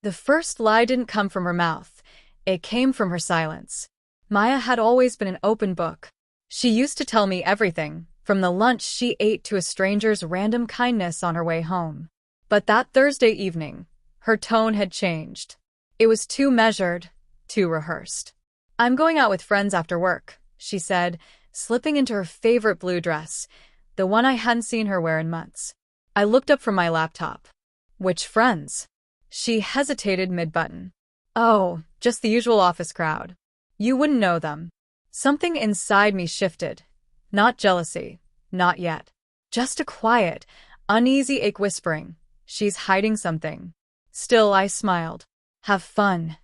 The first lie didn't come from her mouth. It came from her silence. Maya had always been an open book. She used to tell me everything, from the lunch she ate to a stranger's random kindness on her way home. But that Thursday evening, her tone had changed. It was too measured, too rehearsed. "I'm going out with friends after work," she said, slipping into her favorite blue dress, the one I hadn't seen her wear in months. I looked up from my laptop. "Which friends?" She hesitated mid-button. "Oh, just the usual office crowd. You wouldn't know them." Something inside me shifted. Not jealousy. Not yet. Just a quiet, uneasy ache whispering, "She's hiding something." Still, I smiled. "Have fun."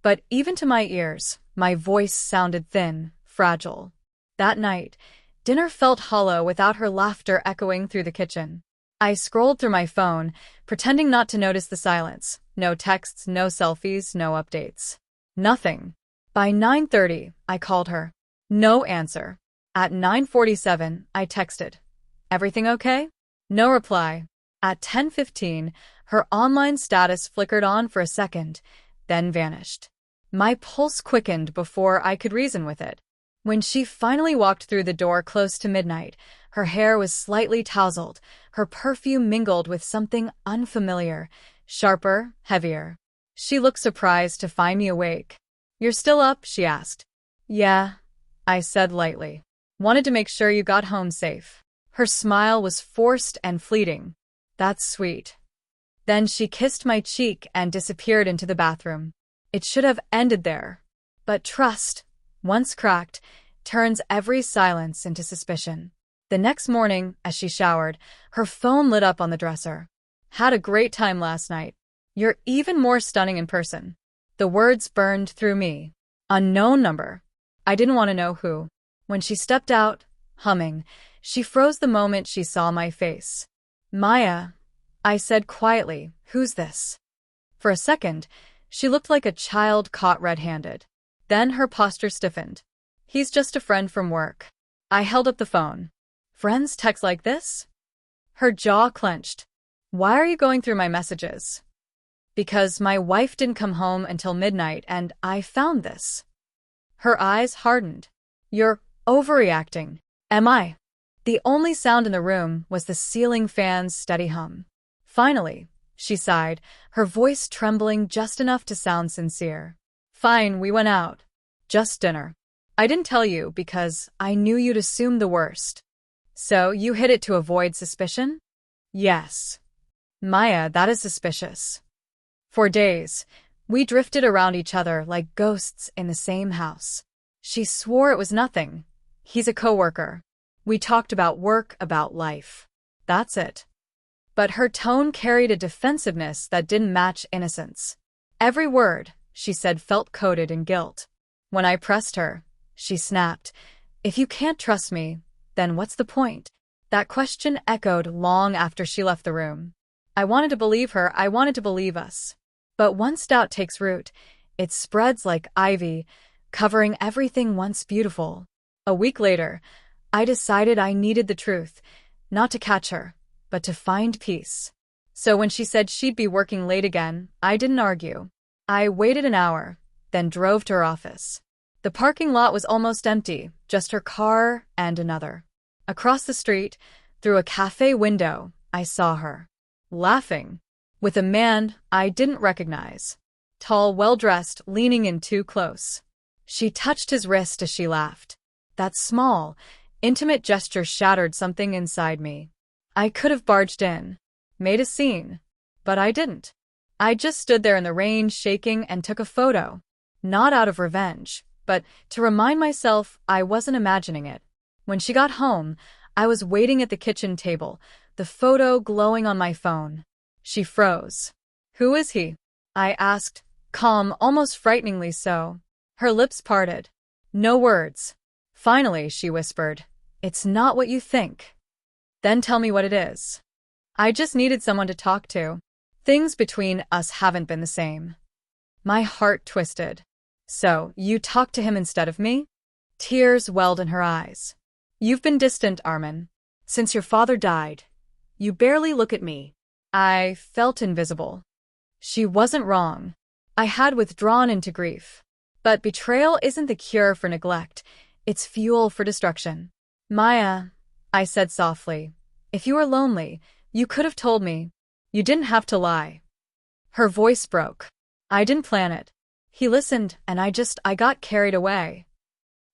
But even to my ears, my voice sounded thin, fragile. That night, dinner felt hollow without her laughter echoing through the kitchen. I scrolled through my phone, pretending not to notice the silence. No texts, no selfies, no updates. Nothing. By 9:30, I called her. No answer. At 9:47, I texted. "Everything okay?" No reply. At 10:15, her online status flickered on for a second, then vanished. My pulse quickened before I could reason with it. When she finally walked through the door close to midnight, her hair was slightly tousled, her perfume mingled with something unfamiliar, sharper, heavier. She looked surprised to find me awake. "You're still up?" she asked. "Yeah," I said lightly. "Wanted to make sure you got home safe." Her smile was forced and fleeting. "That's sweet." Then she kissed my cheek and disappeared into the bathroom. It should have ended there. But trust, once cracked, turns every silence into suspicion. The next morning, as she showered, her phone lit up on the dresser. "Had a great time last night. You're even more stunning in person." The words burned through me. Unknown number. I didn't want to know who. When she stepped out, humming, she froze the moment she saw my face. "Maya," I said quietly, "who's this?" For a second, she looked like a child caught red-handed. Then her posture stiffened. "He's just a friend from work." I held up the phone. "Friends text like this?" Her jaw clenched. "Why are you going through my messages?" "Because my wife didn't come home until midnight and I found this." Her eyes hardened. "You're overreacting." "Am I?" The only sound in the room was the ceiling fan's steady hum. "Finally," she sighed, her voice trembling just enough to sound sincere. "Fine, we went out. Just dinner. I didn't tell you because I knew you'd assume the worst." "So you hid it to avoid suspicion?" "Yes." "Maya, that is suspicious." For days, we drifted around each other like ghosts in the same house. She swore it was nothing. "He's a coworker. We talked about work, about life. That's it." But her tone carried a defensiveness that didn't match innocence. Every word, she said, felt coated in guilt. When I pressed her, she snapped, "If you can't trust me, then what's the point?" That question echoed long after she left the room. I wanted to believe her, I wanted to believe us. But once doubt takes root, it spreads like ivy, covering everything once beautiful. A week later, I decided I needed the truth, not to catch her, but to find peace. So when she said she'd be working late again, I didn't argue. I waited an hour, then drove to her office. The parking lot was almost empty, just her car and another. Across the street, through a cafe window, I saw her, laughing, with a man I didn't recognize. Tall, well-dressed, leaning in too close. She touched his wrist as she laughed. That small, intimate gesture shattered something inside me. I could have barged in, made a scene, but I didn't. I just stood there in the rain, shaking, and took a photo. Not out of revenge, but to remind myself I wasn't imagining it. When she got home, I was waiting at the kitchen table, the photo glowing on my phone. She froze. "Who is he?" I asked, calm, almost frighteningly so. Her lips parted. No words. Finally, she whispered, "It's not what you think." "Then tell me what it is." I just needed someone to talk to. Things between us haven't been the same. My heart twisted. "So, you talked to him instead of me?" Tears welled in her eyes. "You've been distant, Armin. Since your father died. You barely look at me." I felt invisible. She wasn't wrong. I had withdrawn into grief. But betrayal isn't the cure for neglect. It's fuel for destruction. Maya, I said softly, if you were lonely, you could have told me. You didn't have to lie. Her voice broke. I didn't plan it. He listened, and I got carried away.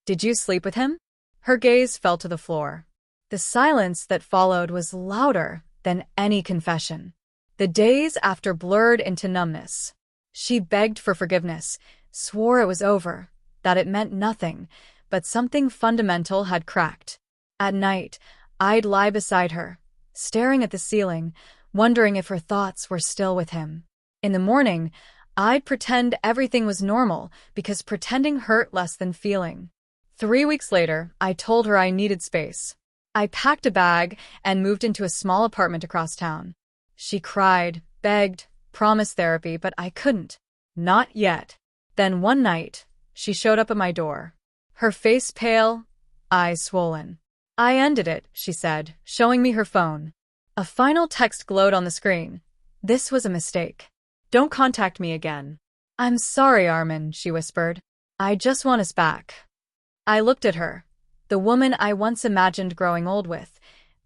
Did you sleep with him? Her gaze fell to the floor. The silence that followed was louder than any confession. The days after blurred into numbness. She begged for forgiveness, swore it was over, that it meant nothing, but something fundamental had cracked. At night, I'd lie beside her, staring at the ceiling, wondering if her thoughts were still with him. In the morning, I'd pretend everything was normal because pretending hurt less than feeling. 3 weeks later, I told her I needed space. I packed a bag and moved into a small apartment across town. She cried, begged, promised therapy, but I couldn't. Not yet. Then one night, she showed up at my door. Her face pale, eyes swollen. I ended it, she said, showing me her phone. A final text glowed on the screen. This was a mistake. Don't contact me again. I'm sorry, Armin, she whispered. I just want us back. I looked at her, the woman I once imagined growing old with,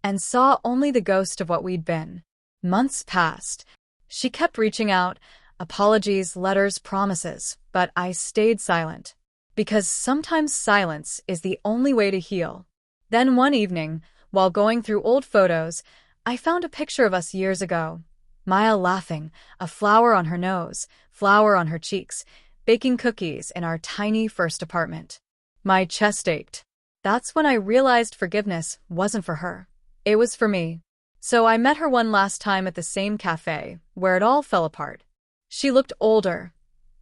and saw only the ghost of what we'd been. Months passed. She kept reaching out, apologies, letters, promises, but I stayed silent. Because sometimes silence is the only way to heal. Then one evening, while going through old photos, I found a picture of us years ago. Maya laughing, a flower on her nose, flower on her cheeks, baking cookies in our tiny first apartment. My chest ached. That's when I realized forgiveness wasn't for her. It was for me. So I met her one last time at the same cafe, where it all fell apart. She looked older.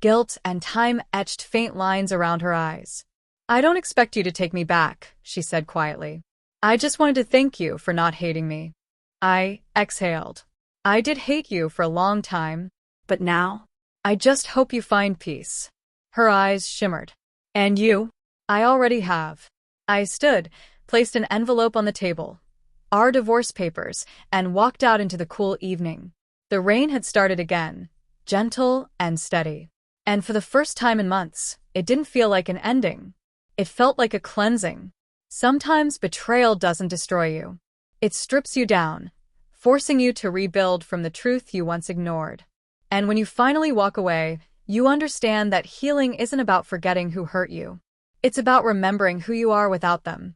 Guilt and time etched faint lines around her eyes. I don't expect you to take me back, she said quietly. I just wanted to thank you for not hating me. I exhaled. I did hate you for a long time, but now, I just hope you find peace. Her eyes shimmered. And you? I already have. I stood, placed an envelope on the table, our divorce papers, and walked out into the cool evening. The rain had started again, gentle and steady. And for the first time in months, it didn't feel like an ending. It felt like a cleansing. Sometimes betrayal doesn't destroy you. It strips you down, forcing you to rebuild from the truth you once ignored. And when you finally walk away, you understand that healing isn't about forgetting who hurt you. It's about remembering who you are without them.